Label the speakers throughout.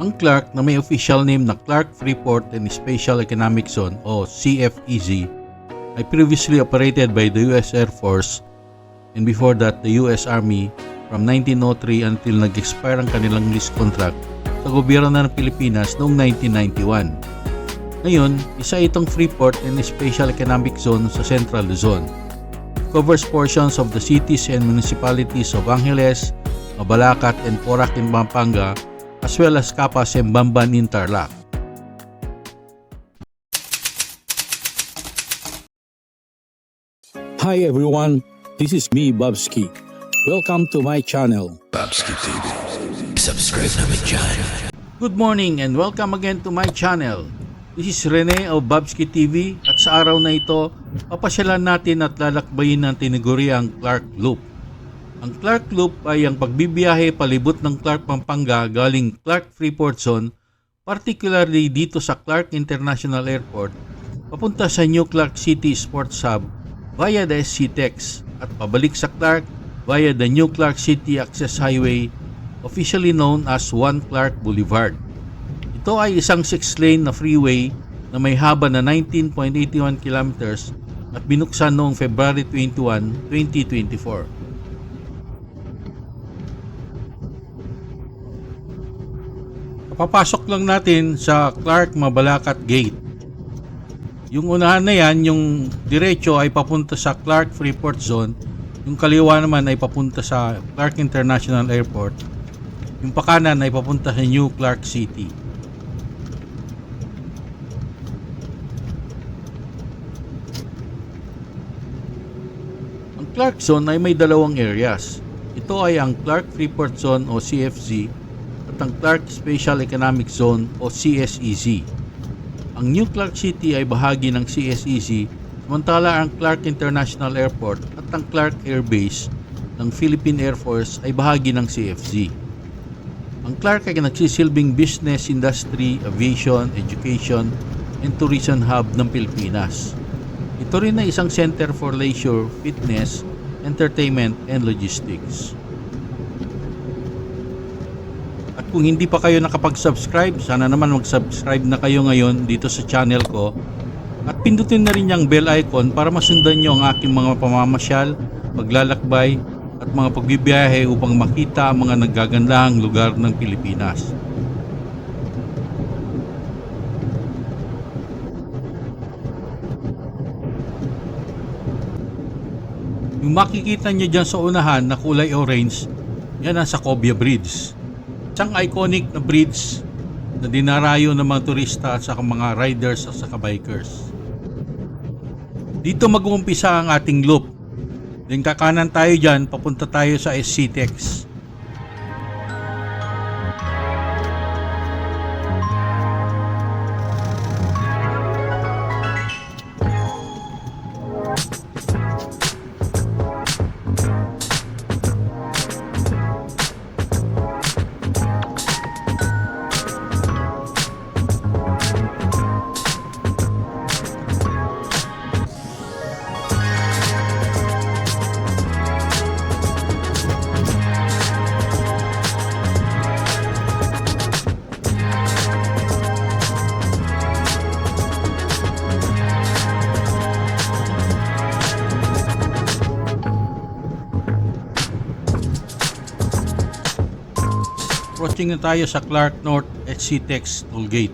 Speaker 1: Ang Clark na may official name na Clark Freeport and Special Economic Zone o CFEZ ay previously operated by the US Air Force and before that the US Army from 1903 until nag-expire ang kanilang lease contract sa gobyerno ng Pilipinas noong 1991. Ngayon, isa itong Freeport and Special Economic Zone sa Central Luzon. It covers portions of the cities and municipalities of Angeles, Mabalacat, and Porac in Pampanga, as well as Capas and Bamban in Tarlac.
Speaker 2: Hi everyone, this is me, Babski. Welcome to my channel.
Speaker 3: Babski TV. Subscribe namin dyan.
Speaker 1: Good morning and welcome again to my channel. This is Rene of Babski TV at sa araw na ito, papasyalan natin at lalakbayin ng tinaguriang Clark Loop. Ang Clark Loop ay ang pagbibiyahe palibot ng Clark, Pampanga galing Clark Freeport Zone, particularly dito sa Clark International Airport, papunta sa New Clark City Sports Hub via the SCTEX at pabalik sa Clark via the New Clark City Access Highway, officially known as 1 Clark Boulevard. Ito ay isang 6-lane na freeway na may haba na 19.81 kilometers at binuksan noong February 21, 2024. Papasok lang natin sa Clark Mabalacat Gate. Yung unahan na yan, yung diretso ay papunta sa Clark Freeport Zone. Yung kaliwa naman ay papunta sa Clark International Airport. Yung pakanan ay papunta sa New Clark City. Ang Clark Zone ay may dalawang areas. Ito ay ang Clark Freeport Zone o CFZ at ang Clark Special Economic Zone o CSEZ. Ang New Clark City ay bahagi ng CSEZ, samantala ang Clark International Airport at ang Clark Air Base ng Philippine Air Force ay bahagi ng CFZ. Ang Clark ay nagsisilbing business, industry, aviation, education, and tourism hub ng Pilipinas. Ito rin ay isang center for leisure, fitness, entertainment, and logistics. At kung hindi pa kayo nakapag-subscribe, sana naman mag-subscribe na kayo ngayon dito sa channel ko at pindutin na rin yung bell icon para masundan nyo ang aking mga pamamasyal, paglalakbay at mga pagbibiyahe upang makita ang mga nagagandahang lugar ng Pilipinas. Yung makikita nyo dyan sa unahan na kulay orange, yan ang Sacobia Bridge. Isang iconic na bridge na dinarayo ng mga turista at saka mga riders at saka bikers. Dito mag-uumpisa ang ating loop. Then kakanan tayo dyan, papunta tayo sa SCTEX. Approaching na tayo sa Clark North SCTEX Tollgate.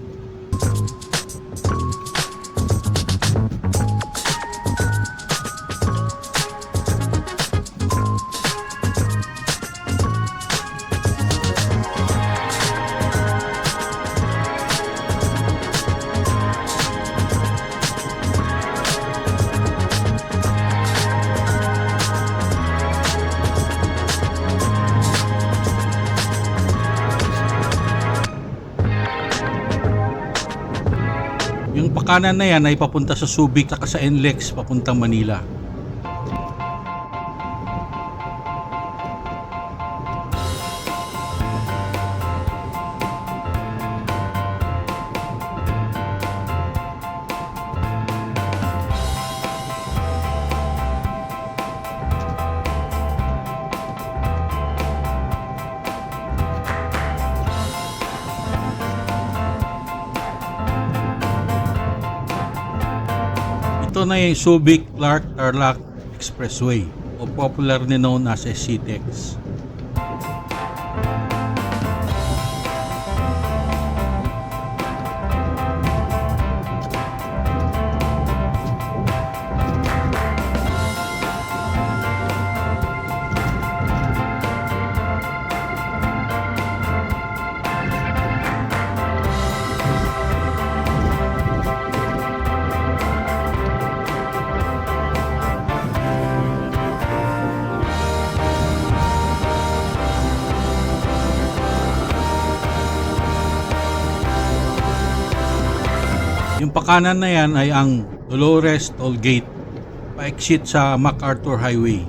Speaker 1: Yung pakanan na yan ay papunta sa Subic at sa NLEX papuntang Manila. Ito na yung Subic-Clark-Tarlac Expressway o popularly known as SCTEX. Yung pakanan na yan ay ang Dolores Toll Gate, pa-exit sa MacArthur Highway.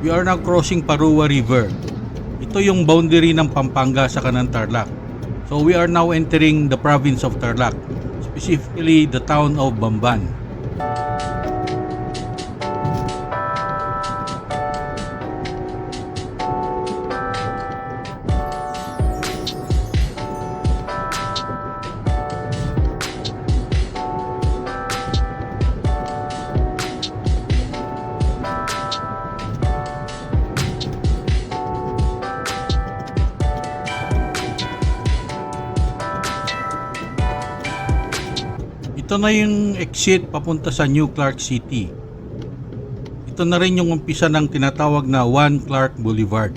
Speaker 1: We are now crossing Parua River. Ito yung boundary ng Pampanga sa kanang Tarlac. So we are now entering the province of Tarlac, specifically the town of Bamban. Ito na yung exit papunta sa New Clark City. Ito na rin yung umpisa ng tinatawag na 1 Clark Boulevard.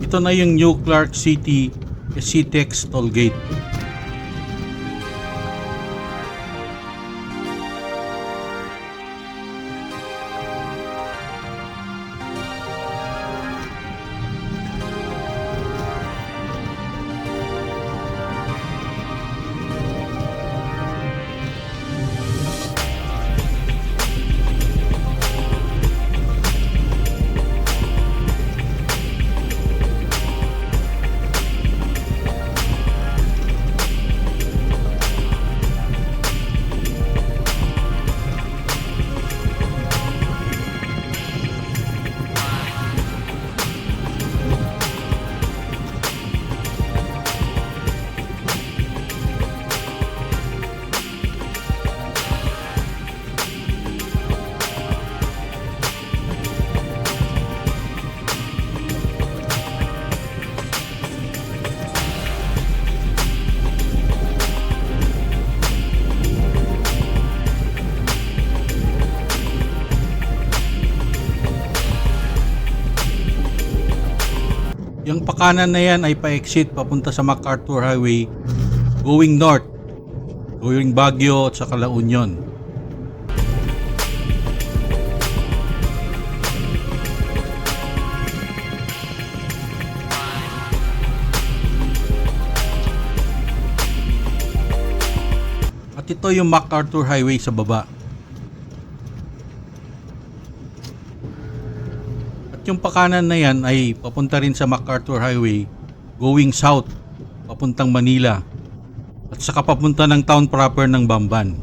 Speaker 1: Ito na yung New Clark City SCTEX Toll Gate. Yung pakanan na yan ay pa-exit papunta sa MacArthur Highway going north, going Baguio at saka La Union. At ito yung MacArthur Highway sa baba. Yung pakanan na yan ay papunta rin sa MacArthur Highway going south papuntang Manila at saka papunta ng town proper ng Bamban.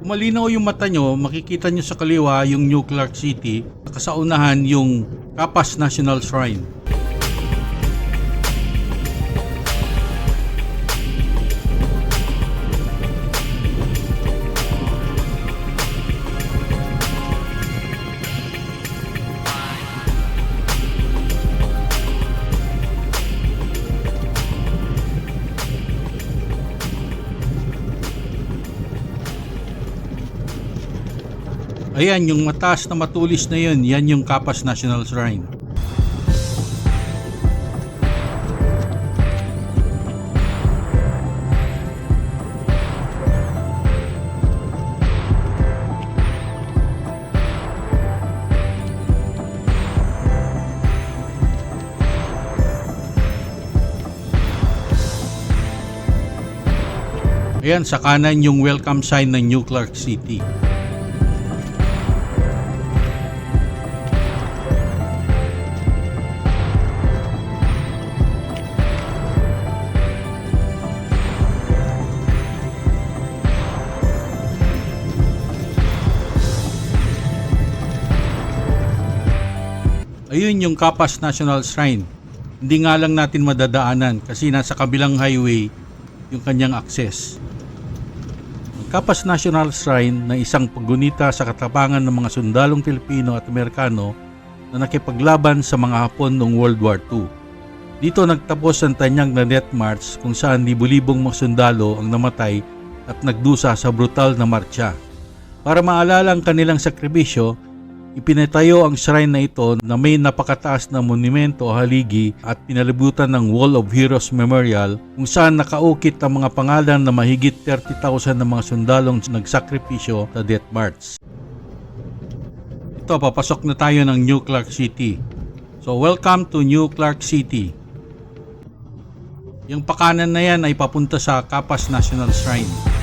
Speaker 1: Kung malinaw yung mata nyo, makikita nyo sa kaliwa yung New Clark City, sa unahan yung Capas National Shrine. Ayan, yung mataas na matulis na yun, yan yung Capas National Shrine. Ayan, sa kanan yung welcome sign ng New Clark City. Ayun yung Capas National Shrine. Hindi nga lang natin madadaanan kasi nasa kabilang highway yung kanyang access. Ang Capas National Shrine na isang paggunita sa katapangan ng mga sundalong Pilipino at Amerikano na nakipaglaban sa mga Hapon noong World War II. Dito nagtapos ang tanyag na death march kung saan libu-libong mga sundalo ang namatay at nagdusa sa brutal na marcha. Para maalala ang kanilang sakripisyo, ipinatayo ang shrine na ito na may napakataas na monumento o haligi at pinalibutan ng Wall of Heroes Memorial kung saan nakaukit ang mga pangalan na mahigit 30,000 na mga sundalong nagsakripisyo sa Death March. Ito, papasok na tayo ng New Clark City. So, welcome to New Clark City. Yung pakanan na yan ay papunta sa Capas National Shrine.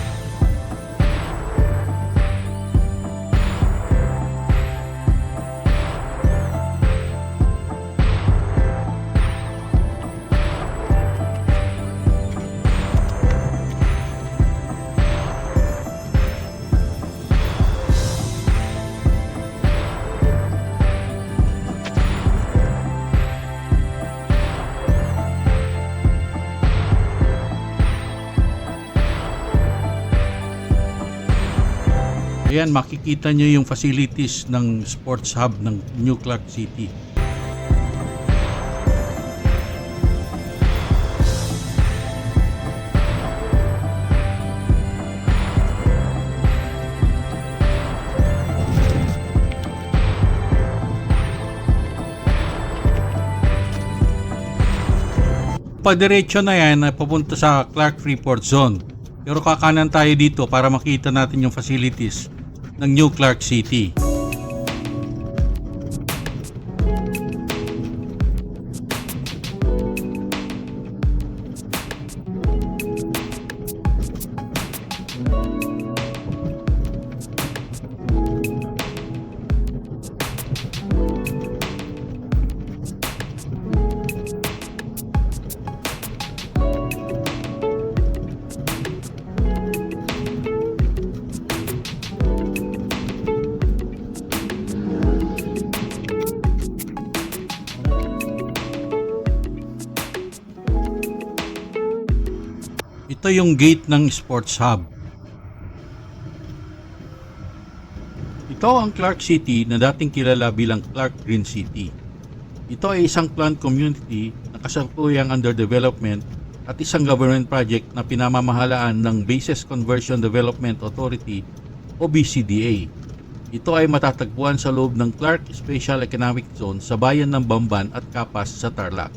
Speaker 1: Ayan, makikita nyo yung facilities ng sports hub ng New Clark City. Padiretso na yan, papunta sa Clark Freeport Zone. Pero kakanan tayo dito para makita natin yung facilities ng New Clark City. Ito yung gate ng Sports Hub. Ito ang Clark City na dating kilala bilang Clark Green City. Ito ay isang planned community na kasalukuyang under development at isang government project na pinamamahalaan ng Bases Conversion Development Authority o BCDA. Ito ay matatagpuan sa loob ng Clark Special Economic Zone sa bayan ng Bamban at Capas sa Tarlac.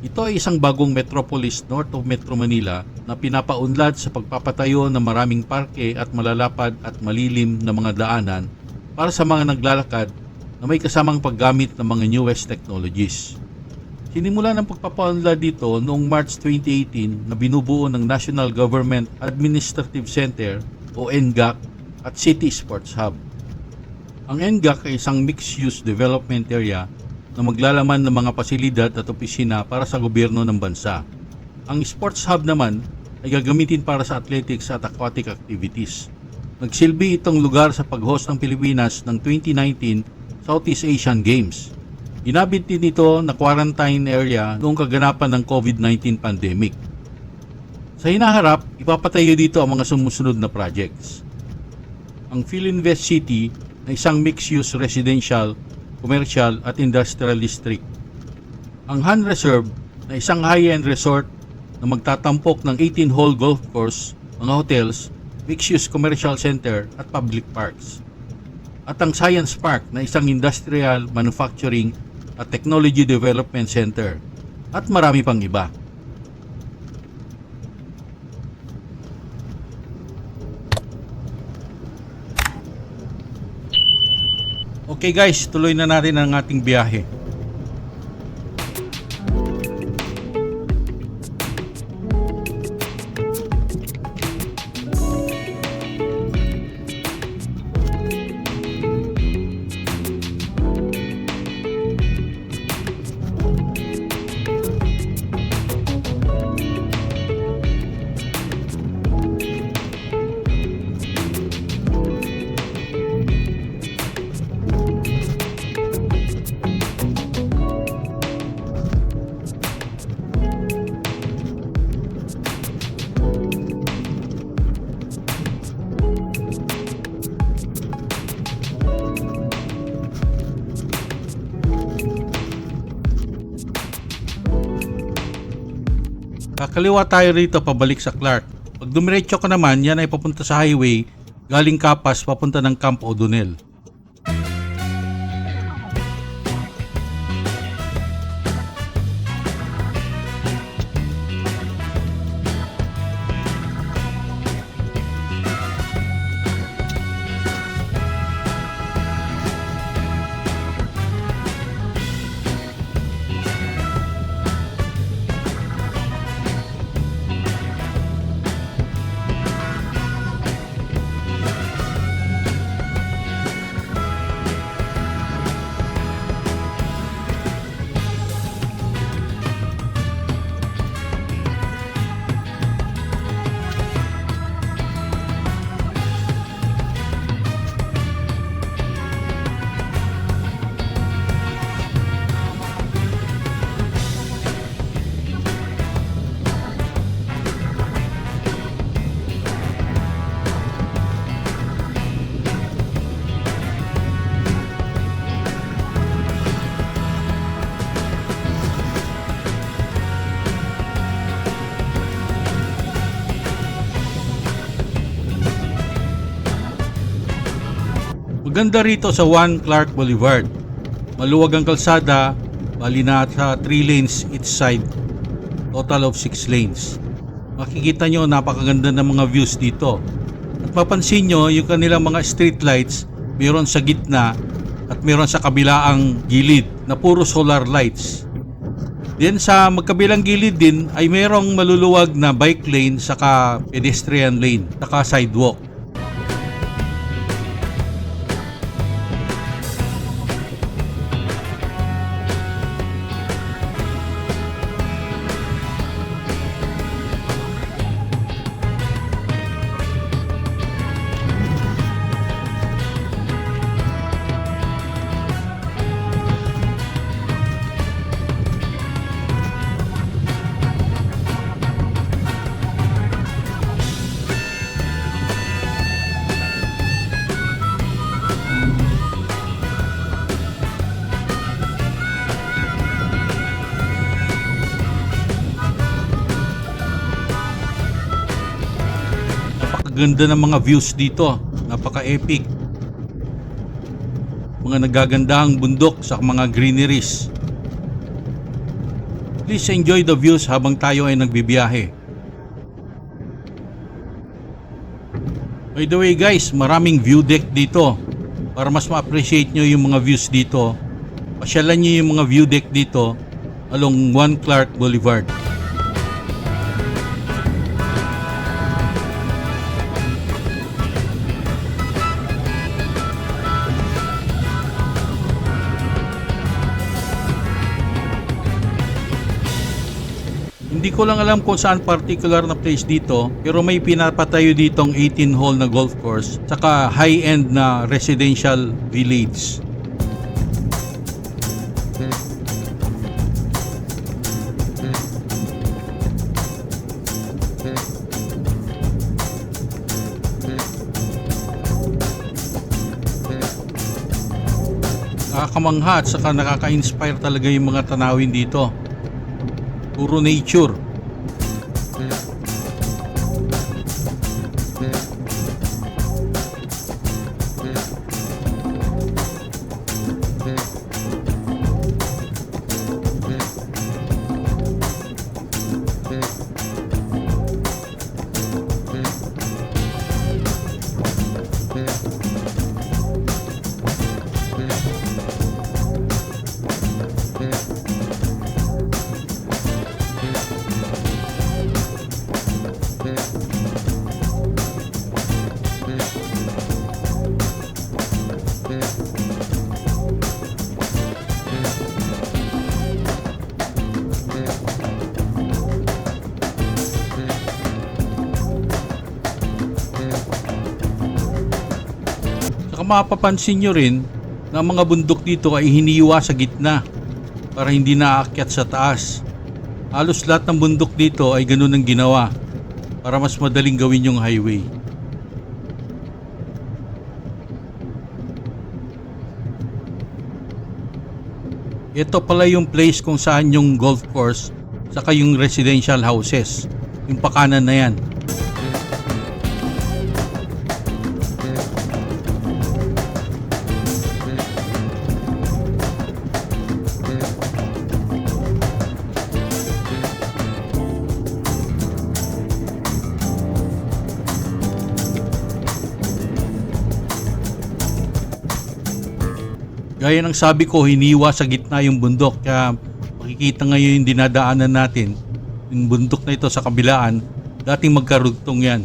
Speaker 1: Ito ay isang bagong metropolis north of Metro Manila na pinapaunlad sa pagpapatayo ng maraming parke at malalapad at malilim na mga daanan para sa mga naglalakad na may kasamang paggamit ng mga newest technologies. Sinimulan ang pagpapaunlad dito noong March 2018 na binubuo ng National Government Administrative Center o NGAC at City Sports Hub. Ang NGAC ay isang mixed-use development area na maglalaman ng mga pasilidad at opisina para sa gobyerno ng bansa. Ang Sports Hub naman ay gagamitin para sa athletics at aquatic activities. Nagsilbi itong lugar sa pag-host ng Pilipinas ng 2019 Southeast Asian Games. Inabit din ito na quarantine area noong kaganapan ng COVID-19 pandemic. Sa hinaharap, ipapatayo dito ang mga sumusunod na projects. Ang Philinvest City na isang mixed-use residential, commercial at industrial district. Ang Han Reserve na isang high-end resort na magtatampok ng 18-hole golf course, mga hotels, mixed-use commercial center at public parks. At ang Science Park na isang industrial, manufacturing at technology development center at marami pang iba. Okay guys, tuloy na natin ang ating biyahe. Kakaliwa tayo rito pabalik sa Clark. Pag dumiretso ka naman, yan ay papunta sa highway galing Kapas papunta ng Camp O'Donnell. Maganda rito sa 1 Clark Boulevard. Maluwag ang kalsada, bali na sa 3 lanes each side, total of 6 lanes. Makikita nyo napakaganda ng mga views dito. At mapansin nyo yung kanilang mga street lights, mayroon sa gitna at mayroon sa kabilaang gilid na puro solar lights. Then sa magkabilang gilid din ay mayroong maluluwag na bike lane saka pedestrian lane saka sidewalk. Ganda ng mga views dito, napaka-epic. Mga nagagandahang bundok sa mga greeneries. Please enjoy the views habang tayo ay nagbibiyahe. By the way guys, maraming view deck dito. Para mas ma-appreciate nyo yung mga views dito, pasyalan nyo yung mga view deck dito along 1 Clark Boulevard. Hindi ko lang alam kung saan particular na place dito, pero may pinapatayo ditong 18-hole na golf course saka high-end na residential village. Nakakamangha at saka nakaka-inspire talaga yung mga tanawin dito. Puro nature. Saka mapapansin nyo rin na ang mga bundok dito ay hiniwa sa gitna para hindi naaakyat sa taas. Halos lahat ng bundok dito ay ganun ang ginawa para mas madaling gawin yung highway. Ito pala yung place kung saan yung golf course saka yung residential houses. Yung pakanan na yan. Gaya ng sabi ko, hiniwa sa gitna yung bundok. Kaya makikita ngayon yung dinadaanan natin. Yung bundok na ito sa kabilaan, dating magkarugtong yan.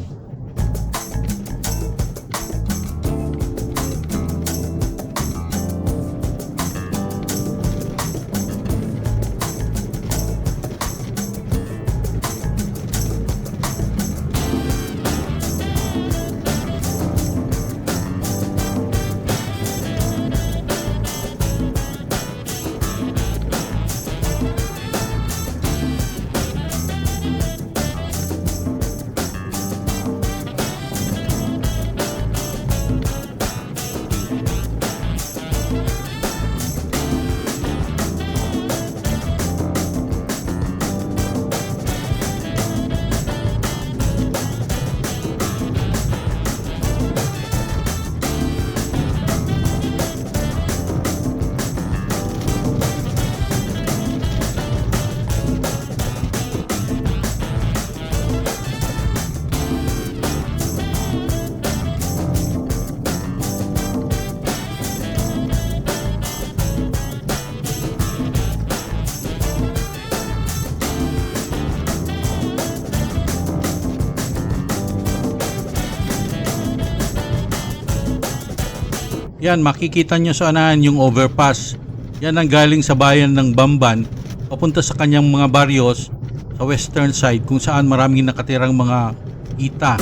Speaker 1: Yan, makikita nyo sa unahan yung overpass. Yan ang galing sa bayan ng Bamban papunta sa kanyang mga baryos sa western side kung saan maraming nakatirang mga ita.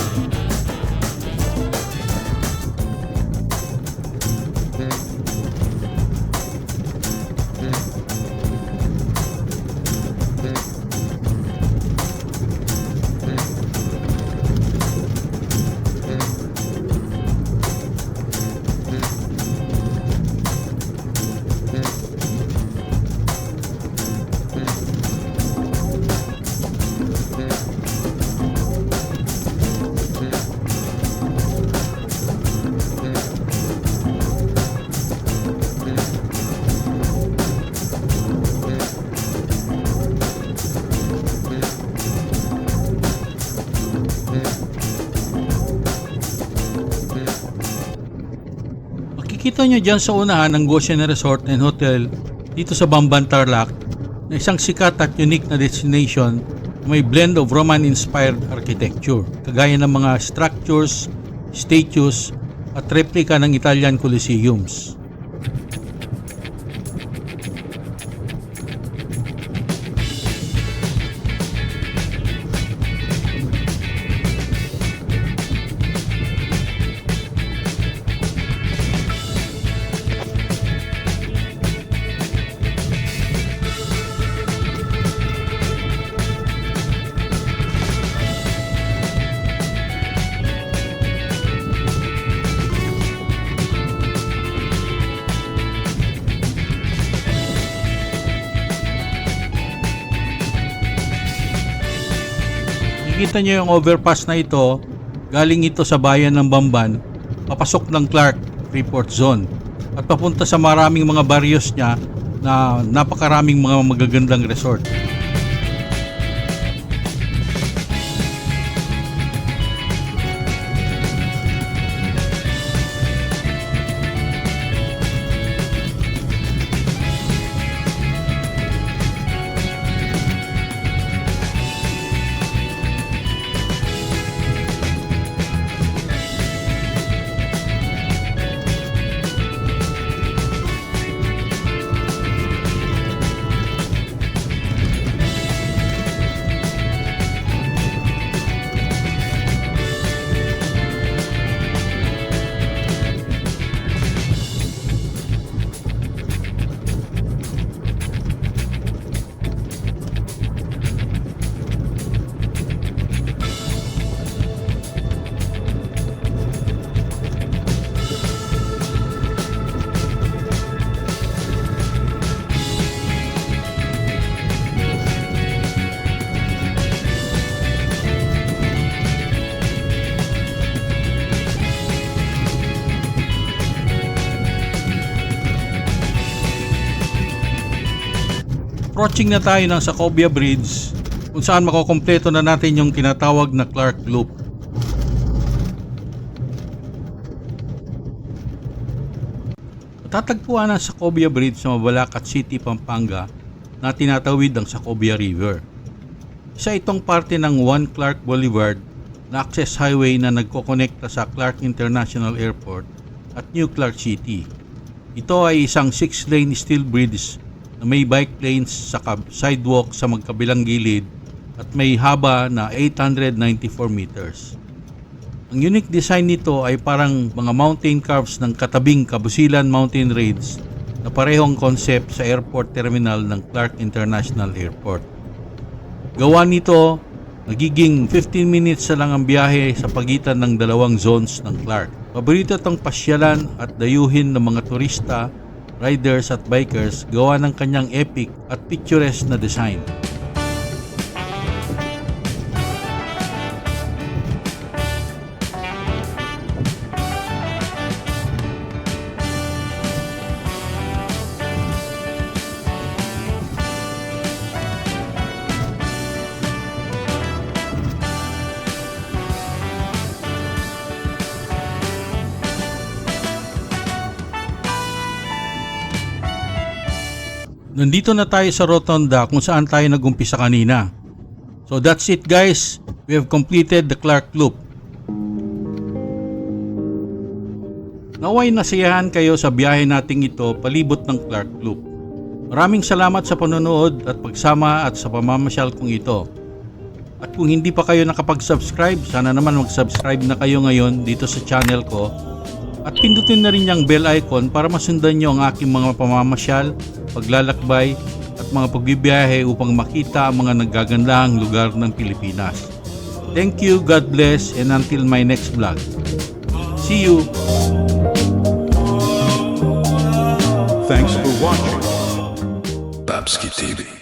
Speaker 1: Makikita nyo dyan sa unahan ang Goshen Resort and Hotel dito sa Bamban, Tarlac, na isang sikat at unique na destination na may blend of Roman-inspired architecture, kagaya ng mga structures, statues at replika ng Italian Colosseums. Makikita nyo yung overpass na ito, galing ito sa bayan ng Bamban, papasok ng Clark Freeport Zone at papunta sa maraming mga barrios niya na napakaraming mga magagandang resort. Approaching na tayo ng Sacobia Bridge kung saan makokompleto na natin yung tinatawag na Clark Loop. Matatagpuan ang Sacobia Bridge sa Mabalacat City, Pampanga na tinatawid ang Sacobia River. Isa itong parte ng One Clark Boulevard na access highway na nagkokonekta sa Clark International Airport at New Clark City. Ito ay isang 6-lane steel bridge na may bike lanes sa sidewalk sa magkabilang gilid at may haba na 894 meters. Ang unique design nito ay parang mga mountain carves ng katabing Kabusilan Mountain Range na parehong concept sa airport terminal ng Clark International Airport. Gawa nito, nagiging 15 minutes na lang ang biyahe sa pagitan ng dalawang zones ng Clark. Paborito itong pasyalan at dayuhin ng mga turista, riders at bikers gawa ng kanyang epic at picturesque na design. Nandito na tayo sa Rotonda kung saan tayo nag-umpisa kanina. So that's it guys, we have completed the Clark Loop. Naway nasiyahan kayo sa biyahe nating ito palibot ng Clark Loop. Maraming salamat sa panonood at pagsama at sa pamamasyal kong ito. At kung hindi pa kayo nakapag-subscribe, sana naman mag-subscribe na kayo ngayon dito sa channel ko. At pindutin na rin yung bell icon para masundan nyo ang aking mga pamamasyal, paglalakbay at mga pagbibiyahe upang makita ang mga nagagandahang lugar ng Pilipinas. Thank you, God bless, and until my next vlog. See you!
Speaker 4: Thanks for watching.
Speaker 3: Babski TV.